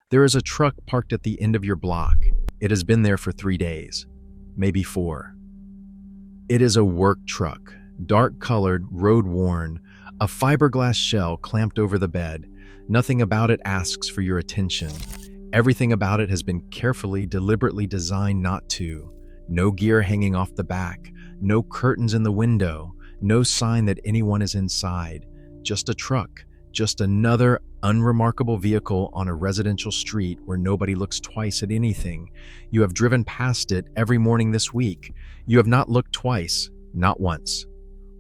There is a truck parked at the end of your block. It has been there for 3 days, maybe 4. It is a work truck, dark-colored, road-worn, a fiberglass shell clamped over the bed. Nothing about it asks for your attention. Everything about it has been carefully, deliberately designed not to. No gear hanging off the back, no curtains in the window, no sign that anyone is inside. Just a truck, just another unremarkable vehicle on a residential street where nobody looks twice at anything. You have driven past it every morning this week. You have not looked twice, not once.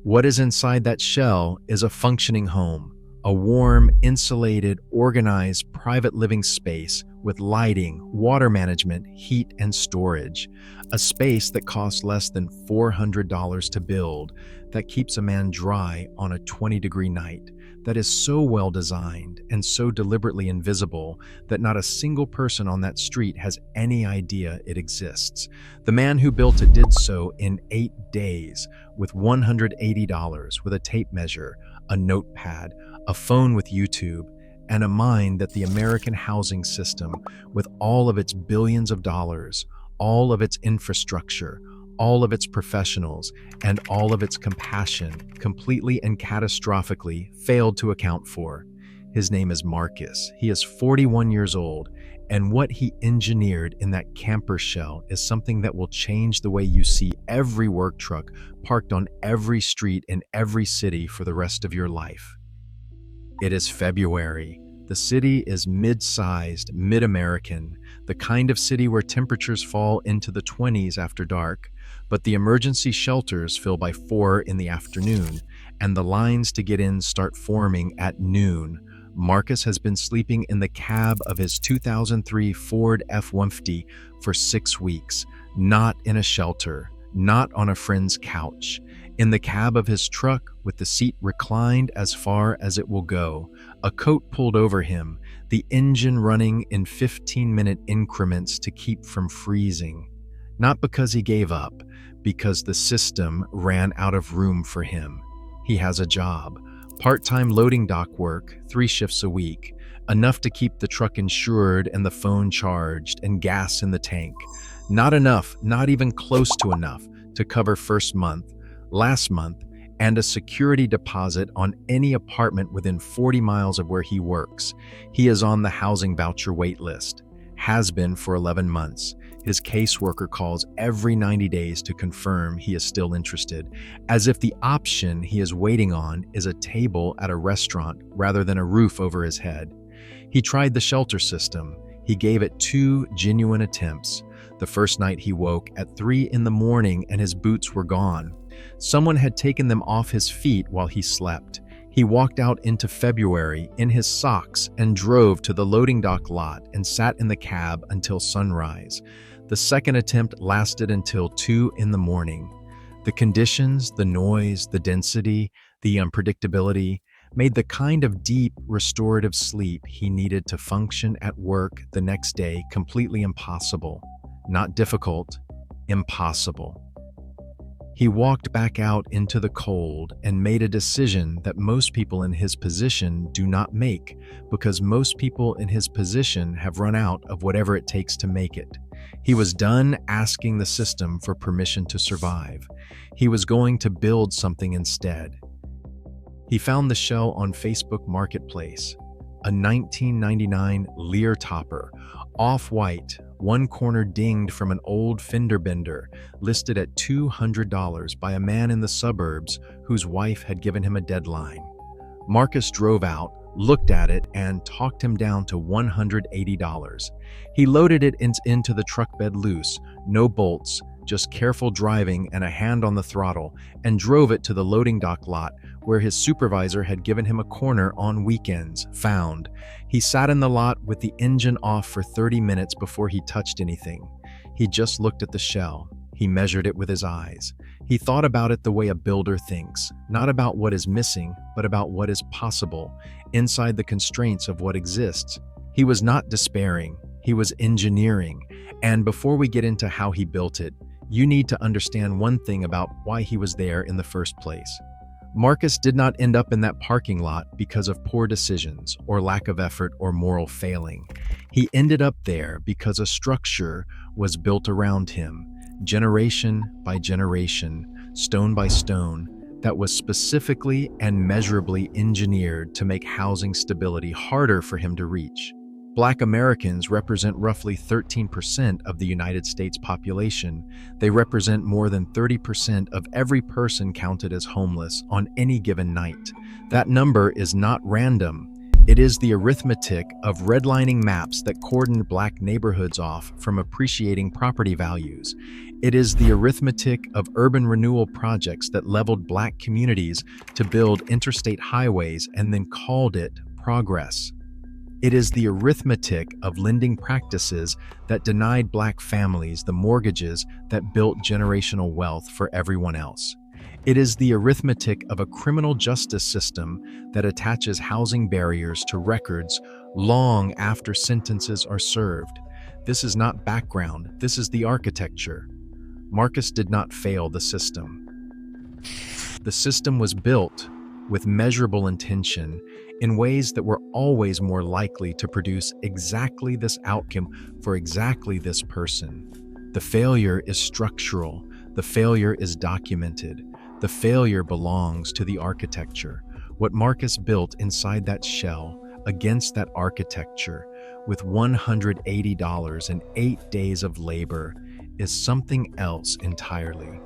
What is inside that shell is a functioning home, a warm, insulated, organized, private living space with lighting, water management, heat, and storage. A space that costs less than $400 to build, that keeps a man dry on a 20-degree night, that is so well designed and so deliberately invisible that not a single person on that street has any idea it exists. The man who built it did so in 8 days with $180, with a tape measure, a notepad, a phone with YouTube, and a mind that the American housing system, with all of its billions of dollars, all of its infrastructure, all of its professionals, and all of its compassion, completely and catastrophically failed to account for. His name is Marcus. He is 41 years old, and what he engineered in that camper shell is something that will change the way you see every work truck parked on every street in every city for the rest of your life. It is February. The city is mid-sized, mid-American, the kind of city where temperatures fall into the 20s after dark, but the emergency shelters fill by 4 in the afternoon, and the lines to get in start forming at noon. Marcus has been sleeping in the cab of his 2003 Ford F-150 for 6 weeks, not in a shelter, not on a friend's couch. In the cab of his truck, with the seat reclined as far as it will go, a coat pulled over him, the engine running in 15-minute increments to keep from freezing. Not because he gave up, because the system ran out of room for him. He has a job, part-time loading dock work, 3 shifts a week, enough to keep the truck insured and the phone charged and gas in the tank. Not enough, not even close to enough, to cover first month, last month, and a security deposit on any apartment within 40 miles of where he works. He is on the housing voucher wait list, has been for 11 months. His caseworker calls every 90 days to confirm he is still interested, as if the option he is waiting on is a table at a restaurant rather than a roof over his head. He tried the shelter system. He gave it 2 genuine attempts. The first night he woke at 3 in the morning and his boots were gone. Someone had taken them off his feet while he slept. He walked out into February in his socks and drove to the loading dock lot and sat in the cab until sunrise. The second attempt lasted until 2 in the morning. The conditions, the noise, the density, the unpredictability made the kind of deep, restorative sleep he needed to function at work the next day completely impossible. Not difficult, impossible. He walked back out into the cold and made a decision that most people in his position do not make, because most people in his position have run out of whatever it takes to make it. He was done asking the system for permission to survive. He was going to build something instead. He found the shell on Facebook Marketplace, a 1999 Lear topper, off-white, one corner dinged from an old fender bender, listed at $200 by a man in the suburbs whose wife had given him a deadline. Marcus drove out, looked at it, and talked him down to $180. He loaded it into the truck bed loose, no bolts, just careful driving and a hand on the throttle, and drove it to the loading dock lot where his supervisor had given him a corner on weekends, found. He sat in the lot with the engine off for 30 minutes before he touched anything. He just looked at the shell. He measured it with his eyes. He thought about it the way a builder thinks, not about what is missing, but about what is possible, inside the constraints of what exists. He was not despairing. He was engineering. And before we get into how he built it, you need to understand one thing about why he was there in the first place. Marcus did not end up in that parking lot because of poor decisions or lack of effort or moral failing. He ended up there because a structure was built around him, generation by generation, stone by stone, that was specifically and measurably engineered to make housing stability harder for him to reach. Black Americans represent roughly 13% of the United States population. They represent more than 30% of every person counted as homeless on any given night. That number is not random. It is the arithmetic of redlining maps that cordoned black neighborhoods off from appreciating property values. It is the arithmetic of urban renewal projects that leveled black communities to build interstate highways and then called it progress. It is the arithmetic of lending practices that denied black families the mortgages that built generational wealth for everyone else. It is the arithmetic of a criminal justice system that attaches housing barriers to records long after sentences are served. This is not background, this is the architecture. Marcus did not fail the system. The system was built with measurable intention in ways that were always more likely to produce exactly this outcome for exactly this person. The failure is structural. The failure is documented. The failure belongs to the architecture. What Marcus built inside that shell, against that architecture, with $180 and 8 days of labor, is something else entirely.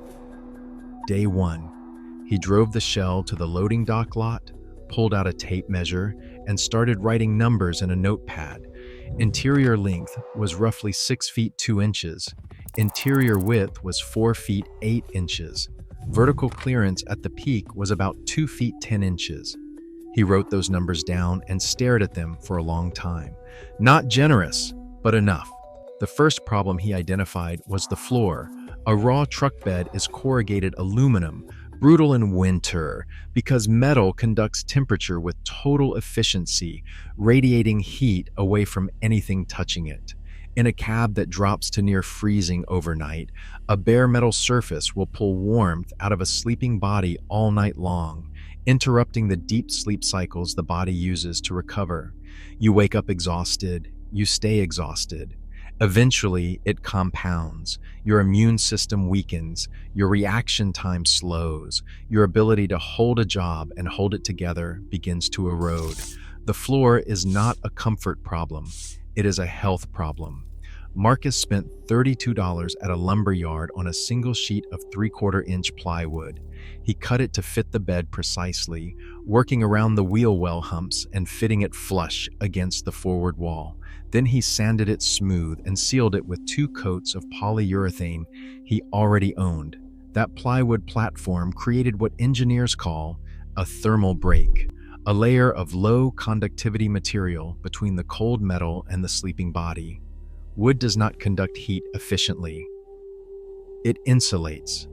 Day 1. He drove the shell to the loading dock lot, pulled out a tape measure, and started writing numbers in a notepad. Interior length was roughly 6 feet 2 inches. Interior width was 4 feet 8 inches. Vertical clearance at the peak was about 2 feet 10 inches. He wrote those numbers down and stared at them for a long time. Not generous, but enough. The first problem he identified was the floor. A raw truck bed is corrugated aluminum, brutal in winter because metal conducts temperature with total efficiency, radiating heat away from anything touching it. In a cab that drops to near freezing overnight, a bare metal surface will pull warmth out of a sleeping body all night long, interrupting the deep sleep cycles the body uses to recover. You wake up exhausted, you stay exhausted. Eventually, it compounds. Your immune system weakens, your reaction time slows, your ability to hold a job and hold it together begins to erode. The floor is not a comfort problem, it is a health problem. Marcus spent $32 at a lumber yard on a single sheet of 3/4-inch plywood. He cut it to fit the bed precisely, working around the wheel well humps and fitting it flush against the forward wall. Then he sanded it smooth and sealed it with 2 coats of polyurethane he already owned. That plywood platform created what engineers call a thermal break, a layer of low conductivity material between the cold metal and the sleeping body. Wood does not conduct heat efficiently. It insulates.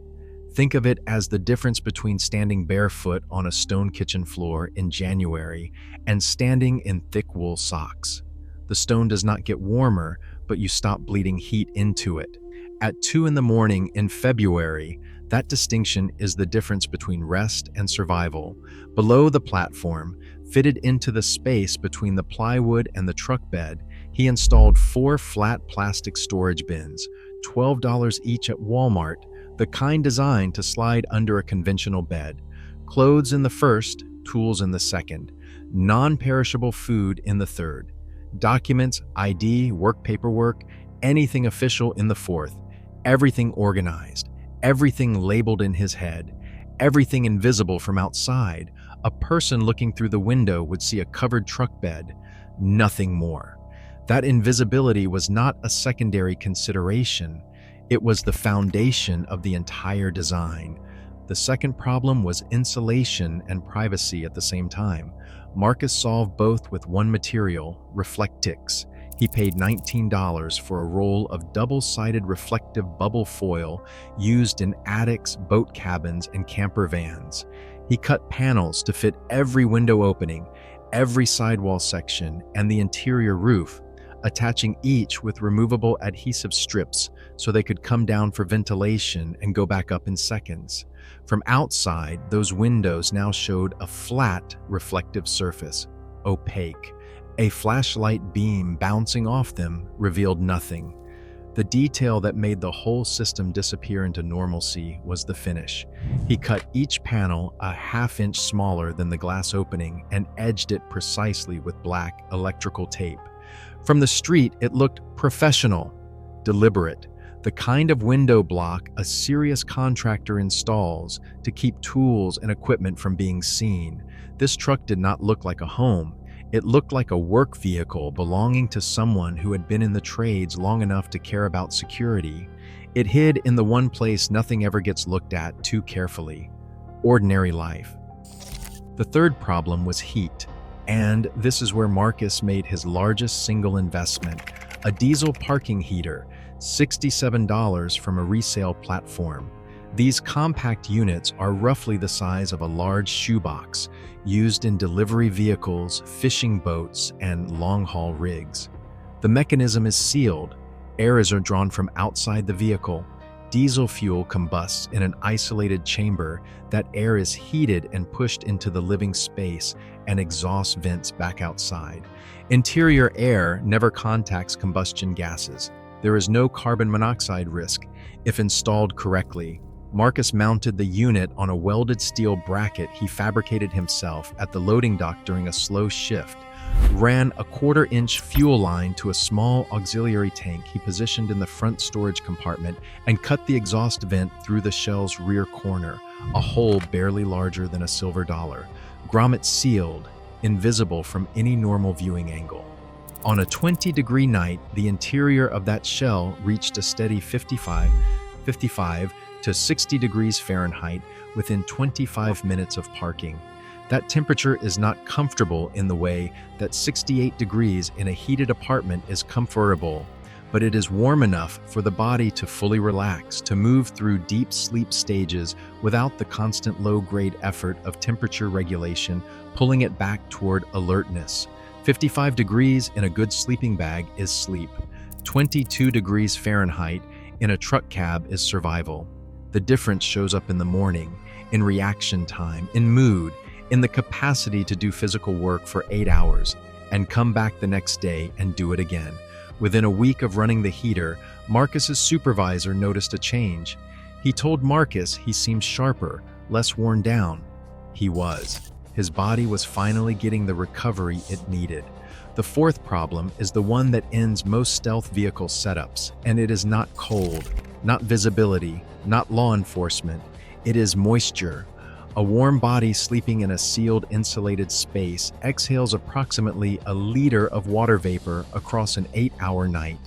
Think of it as the difference between standing barefoot on a stone kitchen floor in January and standing in thick wool socks. The stone does not get warmer, but you stop bleeding heat into it. At 2 in the morning in February, that distinction is the difference between rest and survival. Below the platform, fitted into the space between the plywood and the truck bed, he installed 4 flat plastic storage bins, $12 each at Walmart, the kind designed to slide under a conventional bed. Clothes in the first, tools in the second, non-perishable food in the third. Documents, ID, work paperwork, anything official in the fourth. Everything organized, everything labeled in his head, everything invisible from outside. A person looking through the window would see a covered truck bed, nothing more. That invisibility was not a secondary consideration. It was the foundation of the entire design. The second problem was insulation and privacy at the same time. Marcus solved both with one material, Reflectix. He paid $19 for a roll of double-sided reflective bubble foil used in attics, boat cabins, and camper vans. He cut panels to fit every window opening, every sidewall section, and the interior roof, attaching each with removable adhesive strips so they could come down for ventilation and go back up in seconds. From outside, those windows now showed a flat, reflective surface, opaque. A flashlight beam bouncing off them revealed nothing. The detail that made the whole system disappear into normalcy was the finish. He cut each panel a half-inch smaller than the glass opening and edged it precisely with black electrical tape. From the street, it looked professional, deliberate, the kind of window block a serious contractor installs to keep tools and equipment from being seen. This truck did not look like a home. It looked like a work vehicle belonging to someone who had been in the trades long enough to care about security. It hid in the one place nothing ever gets looked at too carefully: ordinary life. The third problem was heat, and this is where Marcus made his largest single investment: a diesel parking heater, $67 from a resale platform. These compact units are roughly the size of a large shoebox, used in delivery vehicles, fishing boats, and long-haul rigs. The mechanism is sealed. Air is drawn from outside the vehicle. Diesel fuel combusts in an isolated chamber. That air is heated and pushed into the living space and exhaust vents back outside. Interior air never contacts combustion gases. There is no carbon monoxide risk if installed correctly. Marcus mounted the unit on a welded steel bracket he fabricated himself at the loading dock during a slow shift, ran a 1/4-inch fuel line to a small auxiliary tank he positioned in the front storage compartment, and cut the exhaust vent through the shell's rear corner, a hole barely larger than a silver dollar. Grommet sealed, invisible from any normal viewing angle. On a 20-degree night, the interior of that shell reached a steady 55 to 60 degrees Fahrenheit within 25 minutes of parking. That temperature is not comfortable in the way that 68 degrees in a heated apartment is comfortable, but it is warm enough for the body to fully relax, to move through deep sleep stages without the constant low-grade effort of temperature regulation pulling it back toward alertness. 55 degrees in a good sleeping bag is sleep. 22 degrees Fahrenheit in a truck cab is survival. The difference shows up in the morning, in reaction time, in mood, in the capacity to do physical work for 8 hours and come back the next day and do it again. Within a week of running the heater, Marcus's supervisor noticed a change. He told Marcus he seemed sharper, less worn down. He was. His body was finally getting the recovery it needed. The fourth problem is the one that ends most stealth vehicle setups, and it is not cold, not visibility, not law enforcement. It is moisture. A warm body sleeping in a sealed, insulated space exhales approximately a liter of water vapor across an 8-hour night.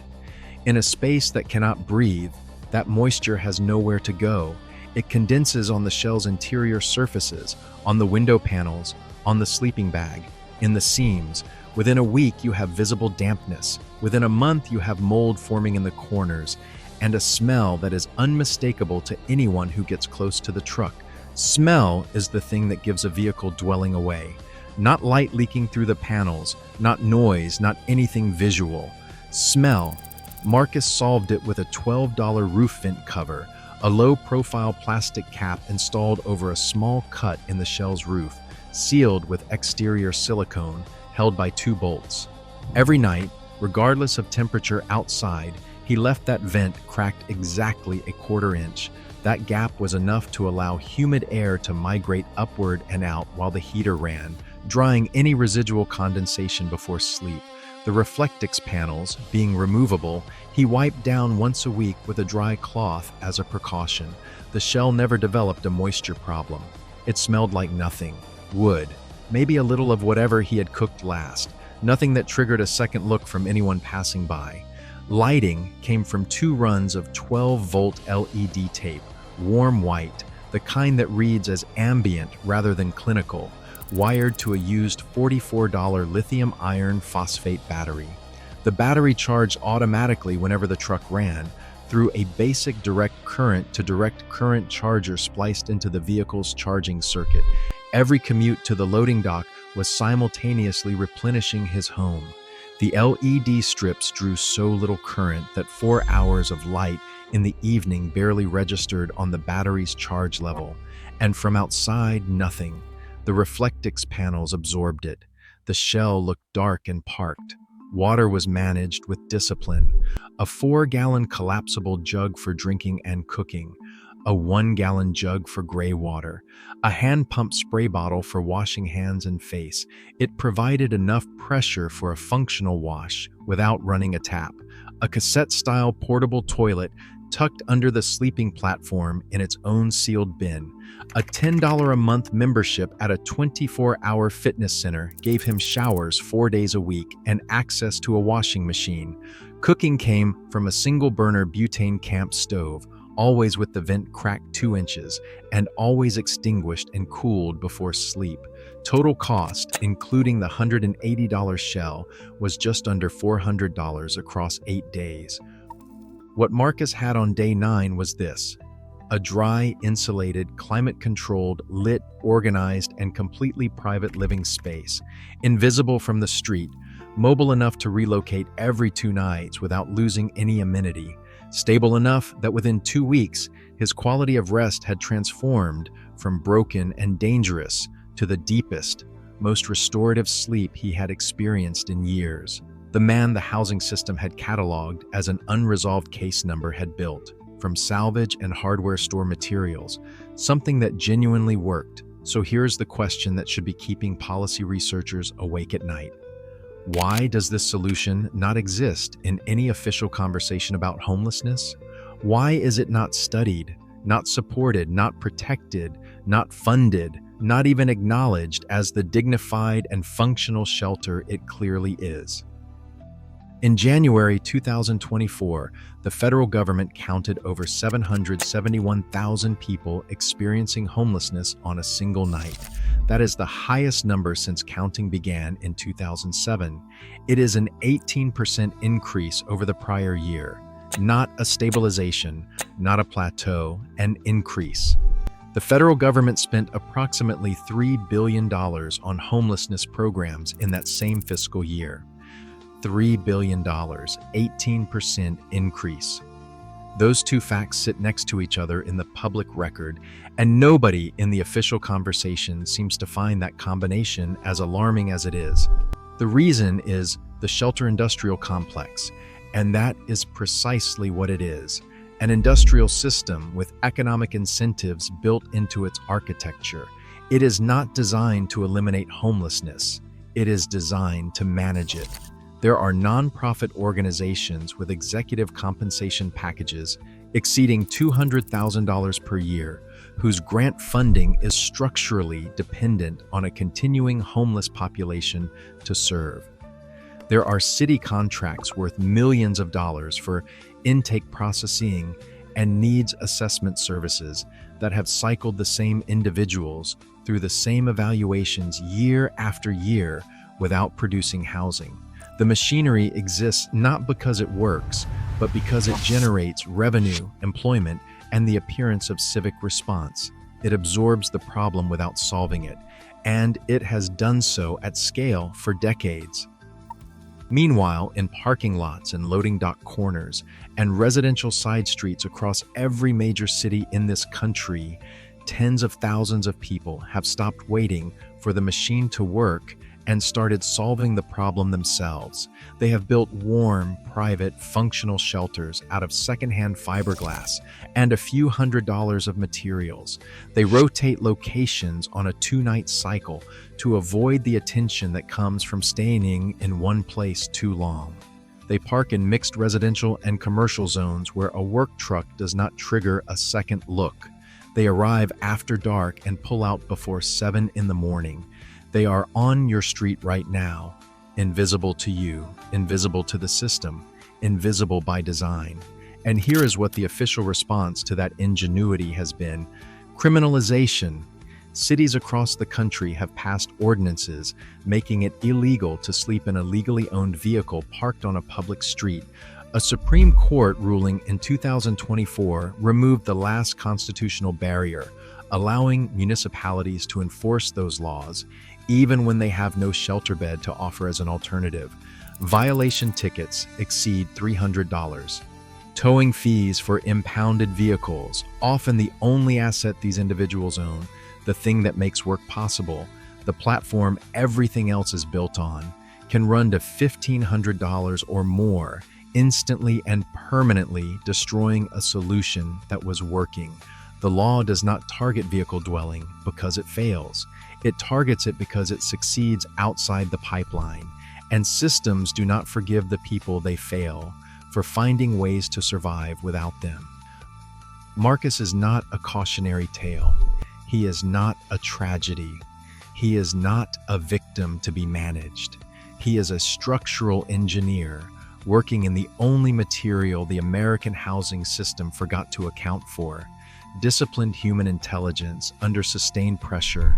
In a space that cannot breathe, that moisture has nowhere to go. It condenses on the shell's interior surfaces, on the window panels, on the sleeping bag, in the seams. Within a week, you have visible dampness. Within a month, you have mold forming in the corners, and a smell that is unmistakable to anyone who gets close to the truck. Smell is the thing that gives a vehicle dwelling away. Not light leaking through the panels, not noise, not anything visual. Smell. Marcus solved it with a $12 roof vent cover, a low-profile plastic cap installed over a small cut in the shell's roof, sealed with exterior silicone, held by 2 bolts. Every night, regardless of temperature outside, he left that vent cracked exactly a 1/4 inch. That gap was enough to allow humid air to migrate upward and out while the heater ran, drying any residual condensation before sleep. The Reflectix panels, being removable, he wiped down once a week with a dry cloth as a precaution. The shell never developed a moisture problem. It smelled like nothing. Wood. Maybe a little of whatever he had cooked last. Nothing that triggered a second look from anyone passing by. Lighting came from 2 runs of 12-volt LED tape, warm white, the kind that reads as ambient rather than clinical, wired to a used $44 lithium iron phosphate battery. The battery charged automatically whenever the truck ran, through a basic direct current to direct current charger spliced into the vehicle's charging circuit. Every commute to the loading dock was simultaneously replenishing his home. The LED strips drew so little current that 4 hours of light in the evening barely registered on the battery's charge level, and from outside, nothing. The Reflectix panels absorbed it. The shell looked dark and parked. Water was managed with discipline. A 4-gallon collapsible jug for drinking and cooking, a 1-gallon jug for gray water, a hand pump spray bottle for washing hands and face. It provided enough pressure for a functional wash without running a tap. A cassette-style portable toilet tucked under the sleeping platform in its own sealed bin. A $10 a month membership at a 24-hour fitness center gave him showers 4 days a week and access to a washing machine. Cooking came from a single-burner butane camp stove, always with the vent cracked 2 inches, and always extinguished and cooled before sleep. Total cost, including the $180 shell, was just under $400 across 8 days. What Marcus had on day 9 was this: a dry, insulated, climate-controlled, lit, organized, and completely private living space, invisible from the street, mobile enough to relocate every 2 nights without losing any amenity, stable enough that within 2 weeks, his quality of rest had transformed from broken and dangerous to the deepest, most restorative sleep he had experienced in years. The man the housing system had cataloged as an unresolved case number had built, from salvage and hardware store materials, something that genuinely worked. So here's the question that should be keeping policy researchers awake at night. Why does this solution not exist in any official conversation about homelessness? Why is it not studied, not supported, not protected, not funded, not even acknowledged as the dignified and functional shelter it clearly is? In January 2024, the federal government counted over 771,000 people experiencing homelessness on a single night. That is the highest number since counting began in 2007. It is an 18% increase over the prior year. Not a stabilization, not a plateau, an increase. The federal government spent approximately $3 billion on homelessness programs in that same fiscal year. $3 billion, 18% increase. Those two facts sit next to each other in the public record, and nobody in the official conversation seems to find that combination as alarming as it is. The reason is the shelter industrial complex, and that is precisely what it is: an industrial system with economic incentives built into its architecture. It is not designed to eliminate homelessness. It is designed to manage it. There are nonprofit organizations with executive compensation packages exceeding $200,000 per year, whose grant funding is structurally dependent on a continuing homeless population to serve. There are city contracts worth millions of dollars for intake processing and needs assessment services that have cycled the same individuals through the same evaluations year after year without producing housing. The machinery exists not because it works, but because it generates revenue, employment, and the appearance of civic response. It absorbs the problem without solving it, and it has done so at scale for decades. Meanwhile, in parking lots and loading dock corners and residential side streets across every major city in this country, tens of thousands of people have stopped waiting for the machine to work and started solving the problem themselves. They have built warm, private, functional shelters out of secondhand fiberglass and a few $100s of materials. They rotate locations on a 2-night cycle to avoid the attention that comes from staying in one place too long. They park in mixed residential and commercial zones where a work truck does not trigger a second look. They arrive after dark and pull out before 7 in the morning. They are on your street right now, invisible to you, invisible to the system, invisible by design. And here is what the official response to that ingenuity has been: criminalization. Cities across the country have passed ordinances making it illegal to sleep in a legally owned vehicle parked on a public street. A Supreme Court ruling in 2024 removed the last constitutional barrier, allowing municipalities to enforce those laws even when they have no shelter bed to offer as an alternative. Violation tickets exceed $300. Towing fees for impounded vehicles, often the only asset these individuals own, the thing that makes work possible. the platform everything else is built on, can run to $1,500 or more, instantly and permanently destroying a solution that was working. The law does not target vehicle dwelling because it fails. It targets it because it succeeds outside the pipeline. And systems do not forgive the people they fail for finding ways to survive without them. Marcus is not a cautionary tale. He is not a tragedy. He is not a victim to be managed. He is a structural engineer working in the only material the American housing system forgot to account for: disciplined human intelligence under sustained pressure.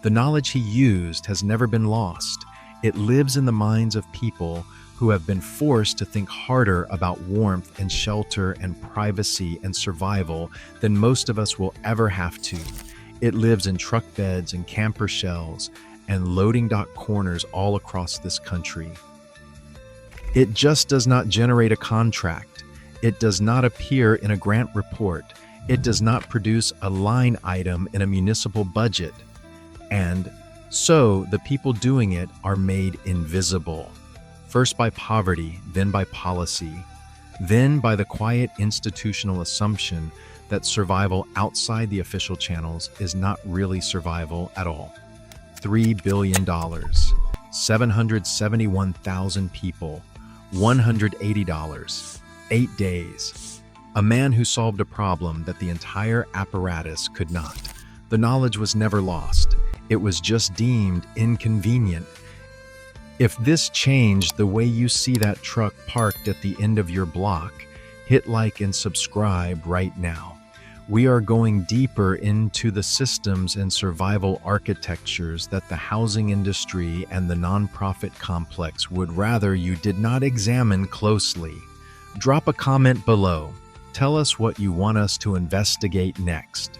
The knowledge he used has never been lost. It lives in the minds of people who have been forced to think harder about warmth and shelter and privacy and survival than most of us will ever have to. It lives in truck beds and camper shells and loading dock corners all across this country. It just does not generate a contract. It does not appear in a grant report. It does not produce a line item in a municipal budget. And so the people doing it are made invisible, first by poverty, then by policy, then by the quiet institutional assumption that survival outside the official channels is not really survival at all. $3 billion, 771,000 people, $180, 8 days. A man who solved a problem that the entire apparatus could not. The knowledge was never lost. It was just deemed inconvenient. If this changed the way you see that truck parked at the end of your block, hit like and subscribe right now. We are going deeper into the systems and survival architectures that the housing industry and the nonprofit complex would rather you did not examine closely. Drop a comment below. Tell us what you want us to investigate next.